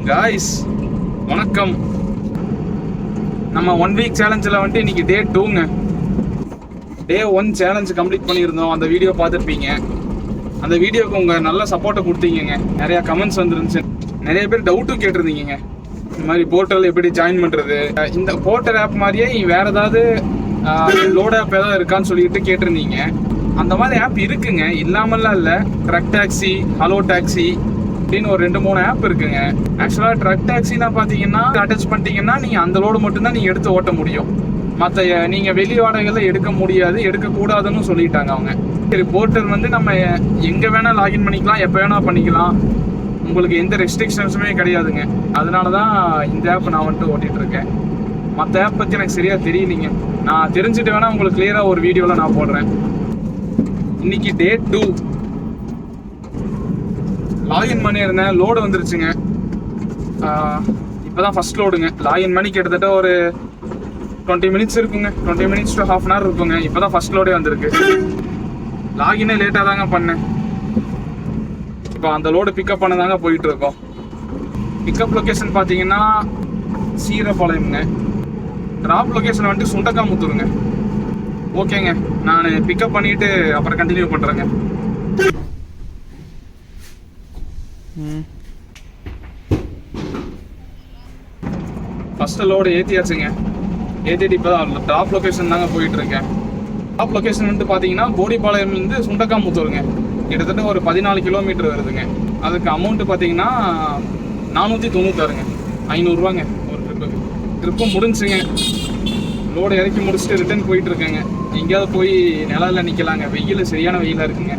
Guys வணக்கம். நம்ம 1 week சேலஞ்சில் வந்துட்டு இன்னைக்கு டே 2ங்க. டே 1 சேலஞ்ச் கம்ப்ளீட் பண்ணியிருந்தோம். அந்த வீடியோ பார்த்துருப்பீங்க. அந்த வீடியோக்கு உங்கள் நல்ல சப்போர்ட்டை கொடுத்தீங்க. நிறையா கமெண்ட்ஸ் வந்துருந்துச்சு. நிறைய பேர் டவுட்டும் கேட்டிருந்தீங்க. இந்த மாதிரி போர்ட்டல் எப்படி ஜாயின் பண்ணுறது, இந்த போர்ட்டல் ஆப் மாதிரியே வேறு ஏதாவது லோட் ஆப் ஏதாவது இருக்கான்னு சொல்லிட்டு கேட்டிருந்தீங்க. அந்த மாதிரி ஆப் இருக்குங்க, இல்லாமல்லாம் இல்லை. ட்ரக் டாக்ஸி, ஹலோ டாக்ஸி அப்படின்னு ஒரு 2-3 ஆப் இருக்குங்க. ஆக்சுவலாக ட்ரக் டாக்ஸினா பார்த்தீங்கன்னா அட்டாச் பண்ணிட்டீங்கன்னா நீங்கள் அந்த லோடு மட்டும்தான் நீங்கள் எடுத்து ஓட்ட முடியும். மற்ற நீங்கள் வெளி வாடகைகளில் எடுக்க முடியாது, எடுக்கக்கூடாதுன்னு சொல்லிட்டாங்க அவங்க. சரி, போர்ட்டல் வந்து நம்ம எங்கே வேணால் லாகின் பண்ணிக்கலாம், எப்போ வேணால் பண்ணிக்கலாம். உங்களுக்கு எந்த ரெஸ்ட்ரிக்ஷன்ஸுமே கிடையாதுங்க. அதனால தான் இந்த ஆப் நான் வந்துட்டு ஓட்டிகிட்டு இருக்கேன். மற்ற ஆப் பற்றி எனக்கு சரியாக தெரியலைங்க. நான் தெரிஞ்சுட்டு வேணால் உங்களுக்கு கிளியராக ஒரு வீடியோவில் நான் போடுறேன். இன்னைக்கு டே 2 லாகின் பண்ணியிருந்தேன். லோடு வந்துருச்சுங்க. இப்போ தான் ஃபஸ்ட் லோடுங்க. லாகின் பண்ணி கிட்டத்தட்ட ஒரு 20 மினிட்ஸ் இருக்குங்க. 20 மினிட்ஸ் to ½ hour இருக்குங்க. இப்போ தான் ஃபஸ்ட் லோடே வந்திருக்கு. லாகினே லேட்டாக தாங்க பண்ணேன். இப்போ அந்த லோடு பிக்கப் பண்ண தாங்க போயிட்டு இருக்கோம். பிக்கப் லொக்கேஷன் பார்த்தீங்கன்னா சீரப்பாளையம்ங்க. ட்ராப் லொக்கேஷன் வந்துட்டு சுண்டக்காமுத்தூருங்க. ஓகேங்க, நான் பிக்கப் பண்ணிட்டு அப்புறம் கண்டினியூ பண்ணுறேங்க. ஃபர்ஸ்ட் லோடு ஏற்றியாச்சுங்க. ஏற்றிட்டு இப்போ தான் ட்ராப் லொக்கேஷன் தாங்க போயிட்டு இருக்கேன். ட்ராப் லொக்கேஷன் வந்துட்டு பார்த்தீங்கன்னா போடிப்பாளையம்லேருந்து சுண்டக்காமுத்தூருங்க. கிட்டத்தட்ட ஒரு 14 கிலோமீட்டர் வருதுங்க. அதுக்கு அமௌண்ட்டு பார்த்தீங்கன்னா 496ங்க. 500ரூவாங்க ஒரு ட்ரிப்புக்கு. ட்ரிப்பும் முடிஞ்சுங்க. லோடு இறக்கி முடிச்சுட்டு ரிட்டர்ன் போயிட்டு இருக்கேங்க. எங்கேயாவது போய் நிழலில் நிற்கலாங்க. வெயில் சரியான வெயிலாக இருக்குங்க.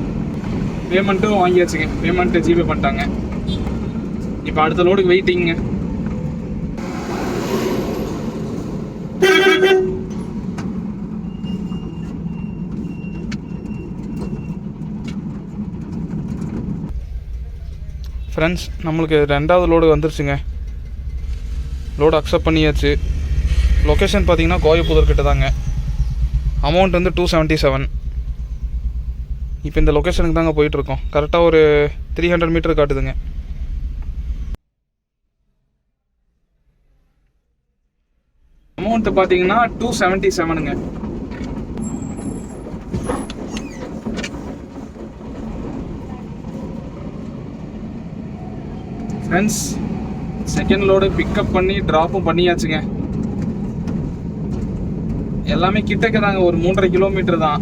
பேமெண்ட்டும் வாங்கியாச்சுங்க. பேமெண்ட்டு ஜிபே பண்ணிட்டாங்க. இப்போ அடுத்த லோடுக்கு வெயிட்டிங்க. ஃப்ரெண்ட்ஸ், நம்மளுக்கு 2வது லோடு வந்துருச்சுங்க. லோடு அக்செப்ட் பண்ணியாச்சு. லொக்கேஷன் பார்த்தீங்கன்னா கோயம்புத்தூர் கிட்ட தாங்க. அமௌண்ட் வந்து 277. இப்போ இந்த லொக்கேஷனுக்கு தாங்க போயிட்டுருக்கோம். கரெக்டாக ஒரு 300 மீட்டர் காட்டுதுங்க. அமௌண்ட்டு பார்த்தீங்கன்னா 277ங்க. ஃப்ரெண்ட்ஸ், செகண்ட் லோடு பிக்கப் பண்ணி ட்ராப்பும் பண்ணியாச்சுங்க. எல்லாமே கிட்டக்க தாங்க, ஒரு 3.5 கிலோமீட்டர் தான்.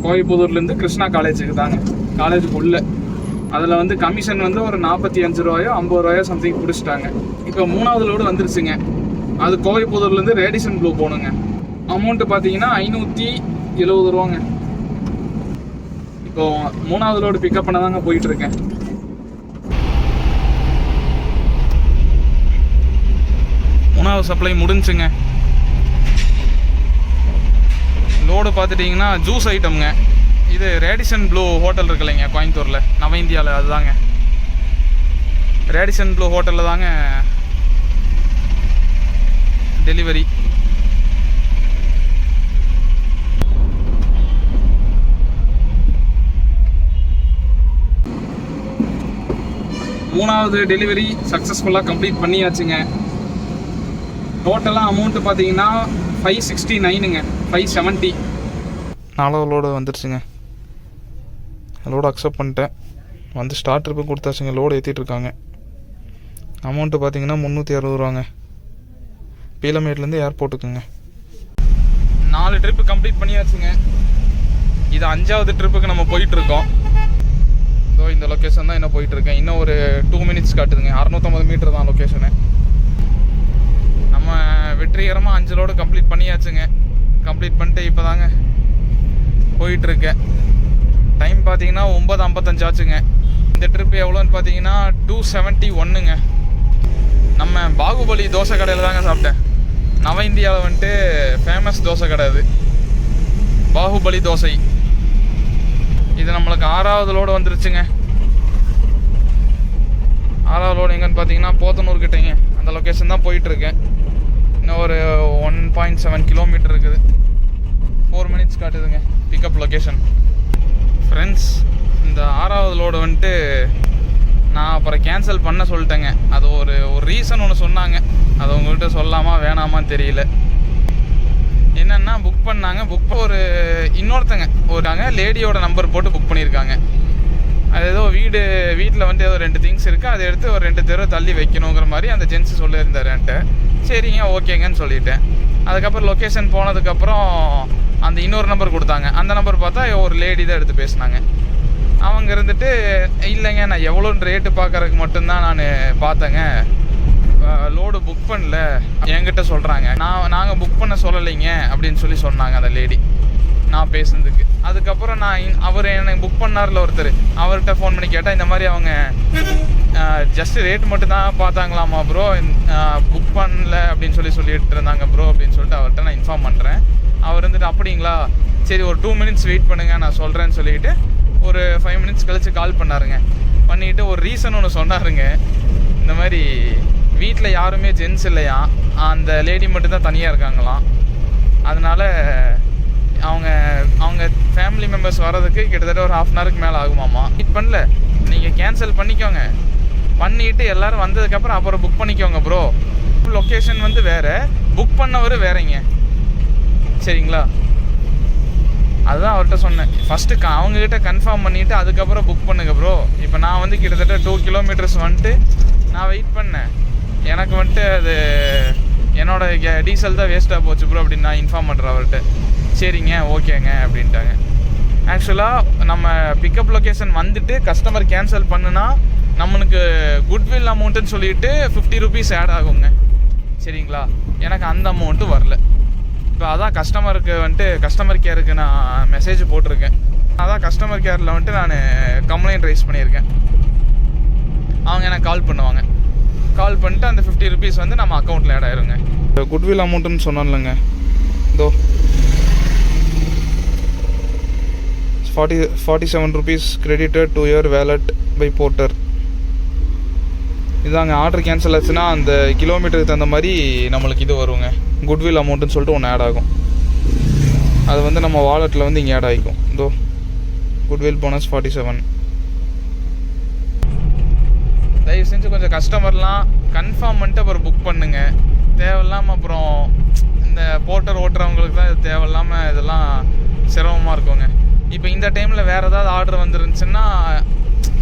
கோயம்புத்தூர்லேருந்து கிருஷ்ணா காலேஜுக்கு தாங்க, காலேஜுக்கு உள்ள. அதில் வந்து கமிஷன் வந்து ஒரு 45 ரூபாயோ 50 ரூபாயோ சம்திங் பிடிச்சிட்டாங்க. இப்போ 3வது லோடு வந்துருச்சுங்க. அது கோயம்புத்தூர்லேருந்து ரேடிசன் ப்ளூ போகணுங்க. அமௌண்ட்டு பார்த்தீங்கன்னா 570 ரூபாங்க. இப்போ 3வது லோடு பிக்கப் பண்ண தாங்க போயிட்டுருக்கேன். மூணாவது சப்ளை முடிஞ்சுங்க. லோடு பார்த்துட்டிங்கன்னா ஜூஸ் ஐட்டம்ங்க. இது ரேடிசன் ப்ளூ ஹோட்டல் இருக்கு இல்லைங்க கோயம்புத்தூரில், நவ இந்தியாவில். அதுதாங்க ரேடிசன் ப்ளூ ஹோட்டலில் தாங்க டெலிவரி. மூணாவது டெலிவரி சக்ஸஸ்ஃபுல்லாக கம்ப்ளீட் பண்ணியாச்சுங்க. டோட்டலாக அமௌண்ட்டு பார்த்தீங்கன்னா 569ங்க. 570. 4வது லோடு வந்துருச்சுங்க. லோடு அக்செப்ட் பண்ணிட்டேன். வந்து ஸ்டார்ட் ட்ரிப்பு கொடுத்தாச்சுங்க. லோடு ஏற்றிட்டு இருக்காங்க. அமௌண்ட்டு பார்த்தீங்கன்னா 360 ரூபாங்க. பீலமேட்லேருந்து ஏர்போர்ட்டுக்குங்க. 4 ட்ரிப்பு கம்ப்ளீட் பண்ணியாச்சுங்க. இது 5வது ட்ரிப்புக்கு நம்ம போயிட்டுருக்கோம். ஸோ இந்த லொக்கேஷன் தான் என்ன போயிட்டுருக்கேன். இன்னும் ஒரு 2 மினிட்ஸ் காட்டுதுங்க. 650 மீட்டர் தான் லொக்கேஷனு. நம்ம வெற்றிகரமாக 5 லோடு கம்ப்ளீட் பண்ணியாச்சுங்க. கம்ப்ளீட் பண்ணிட்டு இப்போ தாங்க போயிட்டுருக்கேன். டைம் பார்த்தீங்கன்னா 9:55 ஆச்சுங்க. இந்த ட்ரிப் எவ்வளோன்னு பார்த்தீங்கன்னா 271ங்க. நம்ம பாகுபலி தோசை கடையில் தாங்க சாப்பிட்டேன். நவ இந்தியாவில் வந்துட்டு ஃபேமஸ் தோசை கடை அது, பாகுபலி தோசை. இது நம்மளுக்கு 6வது லோடு வந்துருச்சுங்க. 6வது லோடு எங்கன்னு பார்த்தீங்கன்னா போத்தனூர் கிட்டேங்க. அந்த லொக்கேஷன் தான் போயிட்டுருக்கேன். இன்னும் ஒரு 1.7 கிலோமீட்டர் இருக்குது. 4 மினிட்ஸ் காட்டுதுங்க பிக்கப் லொக்கேஷன். ஃப்ரெண்ட்ஸ், இந்த 6வது லோடு வந்துட்டு நான் அப்புறம் கேன்சல் பண்ண சொல்லிட்டேங்க. அது ஒரு ரீசன் ஒன்று சொன்னாங்க, அது உங்கள்கிட்ட சொல்லாமா வேணாமான்னு தெரியல. என்னென்னா புக் பண்ணாங்க, ஒரு இன்னொருத்தங்க லேடியோட நம்பர் போட்டு புக் பண்ணியிருக்காங்க. அது ஏதோ வீட்டில் வந்து ஏதோ 2 திங்ஸ் இருக்குது, அதை எடுத்து ஒரு 2 தெரு தள்ளி வைக்கணுங்கிற மாதிரி அந்த ஜென்ஸு சொல்லியிருந்தார் என்கிட்ட. சரிங்க ஓகேங்கன்னு சொல்லிட்டேன். அதுக்கப்புறம் லொக்கேஷன் போனதுக்கப்புறம் அந்த இன்னொரு நம்பர் கொடுத்தாங்க. அந்த நம்பர் பார்த்தா ஒரு லேடி தான் எடுத்து பேசினாங்க. அவங்க இருந்துட்டு இல்லைங்க நான் எவ்வளோன்னு ரேட்டு பார்க்கறதுக்கு மட்டும்தான் நான் பார்த்தேங்க, லோடு புக் பண்ணல என்கிட்ட சொல்கிறாங்க, நாங்கள் புக் பண்ண சொல்லலைங்க அப்படின்னு சொன்னாங்க அந்த லேடி நான் பேசுனதுக்கு. அதுக்கப்புறம் அவர் எனக்கு புக் பண்ணார்ல ஒருத்தர், அவர்கிட்ட ஃபோன் பண்ணி கேட்டால் இந்த மாதிரி அவங்க ஜஸ்ட்டு ரேட் மட்டும் தான் பார்த்தாங்களாமா ப்ரோ, புக் பண்ணல அப்படின்னு சொல்லிட்டு இருந்தாங்க ப்ரோ அப்படின்னு சொல்லிட்டு அவர்கிட்ட நான் இன்ஃபார்ம் பண்ணுறேன். அவர் வந்துட்டு அப்படிங்களா சரி ஒரு 2 மினிட்ஸ் வெயிட் பண்ணுங்கள் நான் சொல்கிறேன்னு சொல்லிட்டு ஒரு 5 மினிட்ஸ் கழித்து கால் பண்ணாருங்க. பண்ணிவிட்டு ஒரு ரீசன் ஒன்று சொன்னாருங்க. இந்த மாதிரி வீட்டில் யாருமே ஜென்ஸ் இல்லையா, அந்த லேடி மட்டும்தான் தனியாக இருக்காங்களாம். அதனால் அவங்க ஃபேமிலி மெம்பர்ஸ் வர்றதுக்கு கிட்டத்தட்ட ஒரு 1/2 hourக்கு மேலே ஆகுமாம்மா. வெயிட் பண்ணல, நீங்கள் கேன்சல் பண்ணிக்கோங்க, பண்ணிவிட்டு எல்லோரும் வந்ததுக்கப்புறம் அப்புறம் புக் பண்ணிக்கோங்க ப்ரோ. லொக்கேஷன் வந்து வேறு, புக் பண்ணவர் வேறேங்க, சரிங்களா? அதுதான் அவர்கிட்ட சொன்னேன். ஃபஸ்ட்டு அவங்கக்கிட்ட கன்ஃபார்ம் பண்ணிவிட்டு அதுக்கப்புறம் புக் பண்ணுங்க ப்ரோ. இப்போ நான் வந்து கிட்டத்தட்ட 2 கிலோமீட்டர்ஸ் வந்துட்டு நான் வெயிட் பண்ணேன். எனக்கு வந்துட்டு அது என்னோட டீசல் தான் வேஸ்ட்டாக போச்சு ப்ரோ அப்படின்னு நான் இன்ஃபார்ம் பண்ணுறேன் அவர்கிட்ட. சரிங்க ஓகேங்க அப்படின்ட்டாங்க. ஆக்சுவலாக நம்ம பிக்கப் லொக்கேஷன் வந்துட்டு கஸ்டமர் கேன்சல் பண்ணுனா நம்மளுக்கு குட்வில் அமௌண்ட்டுன்னு சொல்லிட்டு 50 rupees ஆட் ஆகுங்க, சரிங்களா? எனக்கு அந்த அமௌண்ட்டு வரல. இப்போ அதான் கஸ்டமர் கேருக்கு நான் மெசேஜ் போட்டிருக்கேன். அதான் கஸ்டமர் கேரில் வந்துட்டு நான் கம்ப்ளைண்ட் ரைஸ் பண்ணியிருக்கேன். அவங்க எனக்கு கால் பண்ணுவாங்க. கால் பண்ணிட்டு அந்த 50 rupees வந்து நம்ம அக்கௌண்ட்டில் ஆட் ஆயிருங்க. குட்வில் அமௌண்ட்டுன்னு சொன்னோம்லங்க, இதோ 47 rupees credited to your wallet by porter. இதாங்க ஆர்டர் கேன்சல் ஆச்சுன்னா அந்த கிலோமீட்டருக்கு தகுந்த மாதிரி நம்மளுக்கு இது வருங்க, குட்வில் அமௌண்ட்டுன்னு சொல்லிட்டு ஒன்று ஆட் ஆகும். அது வந்து நம்ம வாலெட்டில் வந்து இங்கே ஆட் ஆகிக்கும். இதோ குட்வில் போனஸ் 47. தயவு செஞ்சு கொஞ்சம் கஸ்டமர்லாம் கன்ஃபார்ம் பண்ணிட்டு அப்புறம் புக் பண்ணுங்கள். தேவையில்லாமல் அப்புறம் இந்த போர்ட்டர் ஓட்டுறவங்களுக்கு தான் இது தேவையில்லாமல் இதெல்லாம் சிரமமாக இருக்குங்க. இப்போ இந்த டைமில் வேறு ஏதாவது ஆர்டர் வந்துருந்துச்சுன்னா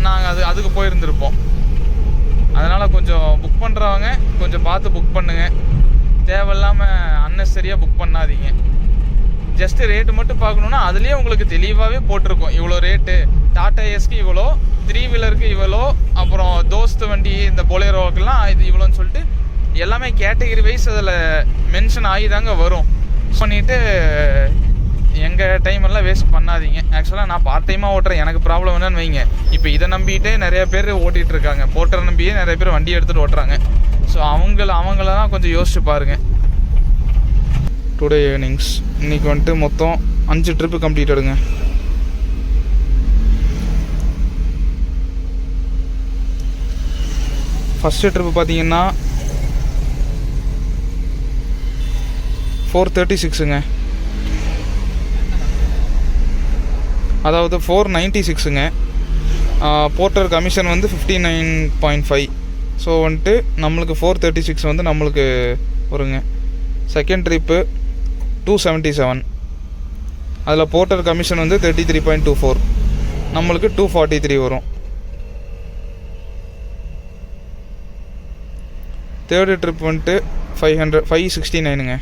நாங்கள் அதுக்கு போயிருந்துருப்போம். அதனால் கொஞ்சம் புக் பண்ணுறவங்க கொஞ்சம் பார்த்து புக் பண்ணுங்கள். தேவையில்லாமல் அன்னெசரியாக புக் பண்ணாதீங்க. ஜஸ்ட்டு ரேட்டு மட்டும் பார்க்கணுன்னா அதுலேயே உங்களுக்கு தெளிவாகவே போட்டிருக்கோம். இவ்வளோ ரேட்டு, டாடா ஏஸ்க்கு இவ்வளோ, 3 வீலருக்கு இவ்வளோ, அப்புறம் தோஸ்து வண்டி இந்த பொலேரோவுக்கெல்லாம் இது இவ்வளோன்னு சொல்லிட்டு எல்லாமே கேட்டகரி வைஸ் அதில் மென்ஷன் ஆகி தாங்க வரும். பண்ணிவிட்டு எங்கள் டைமெல்லாம் வேஸ்ட் பண்ணாதீங்க. ஆக்சுவலாக நான் பார்ட் டைமாக ஓட்டுறேன், எனக்கு ப்ராப்ளம் என்னன்னு வைங்க. இப்போ இதை நம்பிக்கிட்டே நிறைய பேர் ஓட்டிகிட்டு இருக்காங்க, போர்ட்டரை நம்பியே நிறைய பேர் வண்டி எடுத்துகிட்டு ஓட்டுறாங்க. ஸோ அவங்கள தான் கொஞ்சம் யோசிச்சு பாருங்கள். டுடே ஏர்னிங்ஸ் இன்றைக்கி வந்துட்டு மொத்தம் 5 ட்ரிப்பு கம்ப்ளீட் எடுங்க. ஃபஸ்ட்டு ட்ரிப்பு பார்த்தீங்கன்னா 436ங்க, அதாவது 496ங்க. போர்ட்டர் கமிஷன் வந்து 59.5. ஸோ வந்துட்டு நம்மளுக்கு 436 வந்து நம்மளுக்கு வருங்க. செகண்ட் ட்ரிப்பு 277, அதில் போர்ட்டர் கமிஷன் வந்து 33.24, நம்மளுக்கு 243 வரும். தேர்டு ட்ரிப் வந்துட்டு 569ங்க,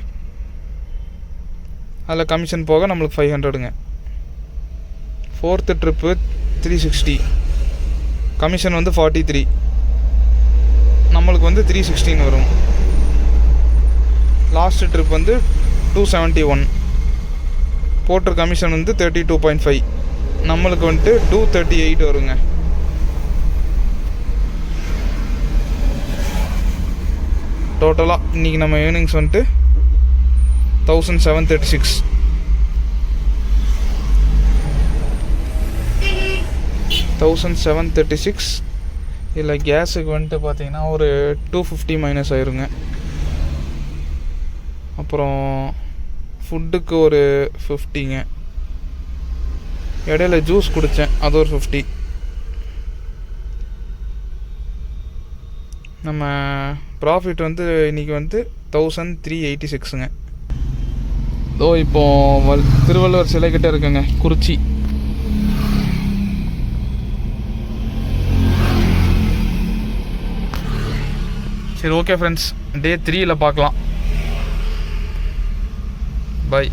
அதில் கமிஷன் போக நம்மளுக்கு 500ங்க. ஃபோர்த்து ட்ரிப்பு 360, கமிஷன் வந்து 43, நம்மளுக்கு வந்து 316 வரும். லாஸ்ட்டு ட்ரிப் வந்து 271, போர்ட்டர் கமிஷன் வந்து 32.5, நம்மளுக்கு வந்துட்டு 238 வருங்க. டோட்டலாக இன்றைக்கி நம்ம ஏர்னிங்ஸ் வந்துட்டு 1736. இல்லை கேஸுக்கு வந்துட்டு பார்த்தீங்கன்னா ஒரு 250 மைனஸ் ஆயிருங்க. அப்புறம் ஃபுட்டுக்கு ஒரு 50ங்க. இடையில ஜூஸ் குடித்தேன், அது ஒரு 50. நம்ம ப்ராஃபிட் வந்து இன்றைக்கி வந்து 1386ங்க. இதோ இப்போது திருவள்ளுவர் சிலை கிட்டே இருக்குங்க, குறிச்சி. சரி, ஓகே ஃப்ரெண்ட்ஸ், டே 3ல் பார்க்கலாம். பாய்.